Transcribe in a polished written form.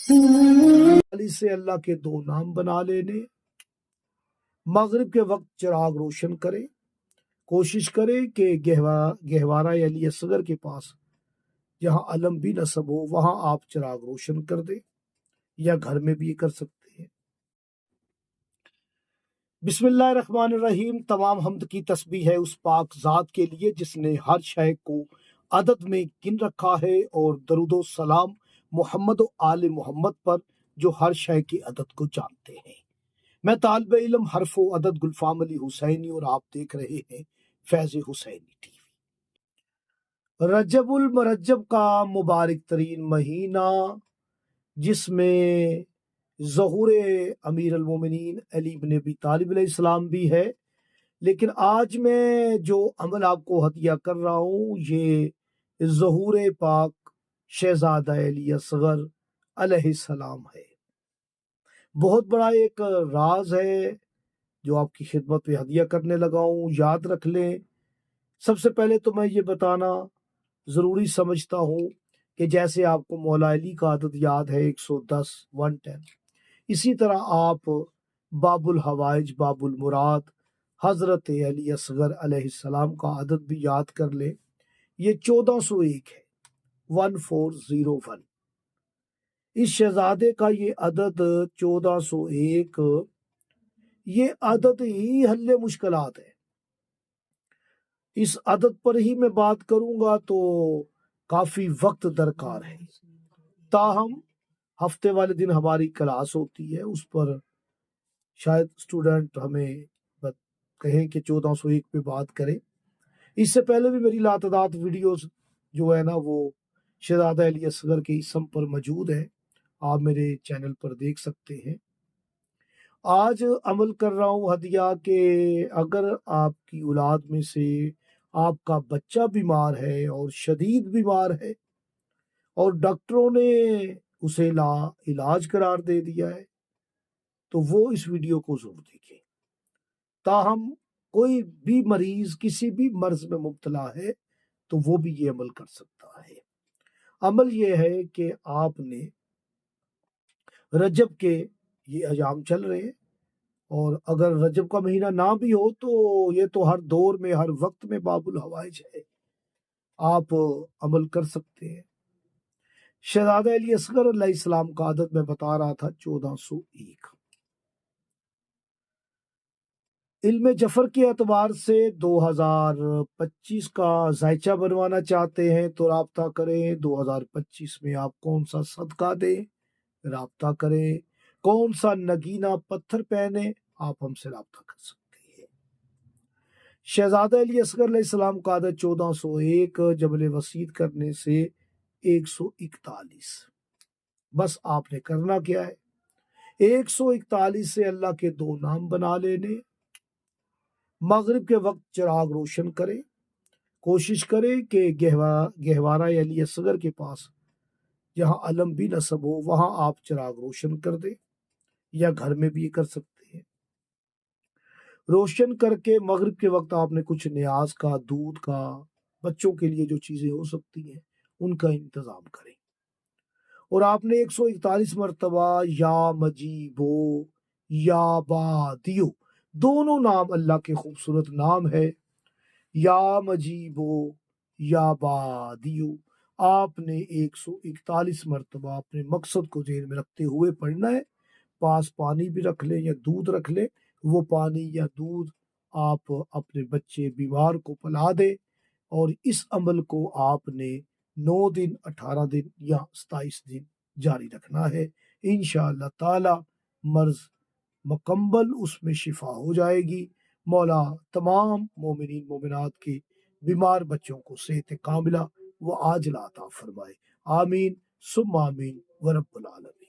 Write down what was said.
سے اللہ کے دو نام بنا لینے، مغرب کے وقت چراغ روشن کرے، کوشش کرے کہ گہوارہ علی اصغر کے پاس جہاں علم بھی نصب ہو وہاں آپ چراغ روشن کر دیں، یا گھر میں بھی کر سکتے ہیں۔ بسم اللہ الرحمن الرحیم۔ تمام حمد کی تسبیح ہے اس پاک ذات کے لیے جس نے ہر شے کو عدد میں گن رکھا ہے، اور درود و سلام محمد و آل محمد پر جو ہر شے کی عدد کو جانتے ہیں۔ میں طالب علم حرف و عدد گلفام علی حسینی، اور آپ دیکھ رہے ہیں فیض حسینی ٹی وی۔ رجب المرجب کا مبارک ترین مہینہ، جس میں ظہور امیر المومنین علی بن ابی طالب علیہ السلام بھی ہے، لیکن آج میں جو عمل آپ کو ہدیہ کر رہا ہوں یہ ظہور پاک شہزادہ علی اصغر علیہ السلام ہے۔ بہت بڑا ایک راز ہے جو آپ کی خدمت میں ہدیہ کرنے لگا ہوں، یاد رکھ لیں۔ سب سے پہلے تو میں یہ بتانا ضروری سمجھتا ہوں کہ جیسے آپ کو مولا علی کا عدد یاد ہے 110 110، اسی طرح آپ باب الحوائج باب المراد حضرت علی اصغر علیہ السلام کا عدد بھی یاد کر لیں۔ یہ 1401 ہے، 1401۔ اس شہزادے کا یہ عدد 1401 یہ عدد ہی حل مشکلات ہے۔ اس عدد پر ہی میں بات کروں گا تو کافی وقت درکار ہے، تاہم ہفتے والے دن ہماری کلاس ہوتی ہے، اس پر شاید اسٹوڈنٹ ہمیں کہیں کہ 1401 پہ بات کریں۔ اس سے پہلے بھی میری لاتعداد ویڈیوز جو ہے نا وہ شہزادہ علی اصغر کے اسم پر موجود ہے، آپ میرے چینل پر دیکھ سکتے ہیں۔ آج عمل کر رہا ہوں ہدیہ کہ اگر آپ کی اولاد میں سے آپ کا بچہ بیمار ہے اور شدید بیمار ہے اور ڈاکٹروں نے اسے لا علاج قرار دے دیا ہے تو وہ اس ویڈیو کو ضرور دیکھیں۔ تاہم کوئی بھی مریض کسی بھی مرض میں مبتلا ہے تو وہ بھی یہ عمل کر سکتا ہے۔ عمل یہ ہے کہ آپ نے رجب کے یہ ایام چل رہے ہیں، اور اگر رجب کا مہینہ نہ بھی ہو تو یہ تو ہر دور میں ہر وقت میں باب الحوائج ہے، آپ عمل کر سکتے ہیں۔ شہزادہ علی اصغر علیہ السلام کا عدد میں بتا رہا تھا 1401۔ علم جفر کے اعتبار سے 2025 کا ذائچہ بنوانا چاہتے ہیں تو رابطہ کریں۔ 2025 میں آپ کون سا صدقہ دیں، رابطہ کریں۔ کون سا نگینہ پتھر پہنے، آپ ہم سے رابطہ کر سکتے ہیں۔ شہزادہ علی اصغر علیہ السلام کا عدد 1401، جبل وسیط کرنے سے 141۔ بس آپ نے کرنا کیا ہے، 141 سے اللہ کے دو نام بنا لینے، مغرب کے وقت چراغ روشن کرے، کوشش کرے کہ گہوارہ علی اصغر کے پاس جہاں علم بھی نصب ہو وہاں آپ چراغ روشن کر دیں، یا گھر میں بھی کر سکتے ہیں۔ روشن کر کے مغرب کے وقت آپ نے کچھ نیاز کا، دودھ کا، بچوں کے لیے جو چیزیں ہو سکتی ہیں ان کا انتظام کریں، اور آپ نے 141 مرتبہ یا مجیبو یا بادیو، دونوں نام اللہ کے خوبصورت نام ہے، یا مجیبو یا بادیو آپ نے 141 مرتبہ اپنے مقصد کو ذہن میں رکھتے ہوئے پڑھنا ہے۔ پاس پانی بھی رکھ لیں یا دودھ رکھ لیں، وہ پانی یا دودھ آپ اپنے بچے بیمار کو پلا دیں، اور اس عمل کو آپ نے 9 دن 18 دن یا 27 دن جاری رکھنا ہے۔ انشاءاللہ تعالی مرض مکمل اس میں شفا ہو جائے گی۔ مولا تمام مومنین مومنات کے بیمار بچوں کو صحت کاملہ و عاجلہ عطا فرمائے، آمین ثم آمین ورب العالمین۔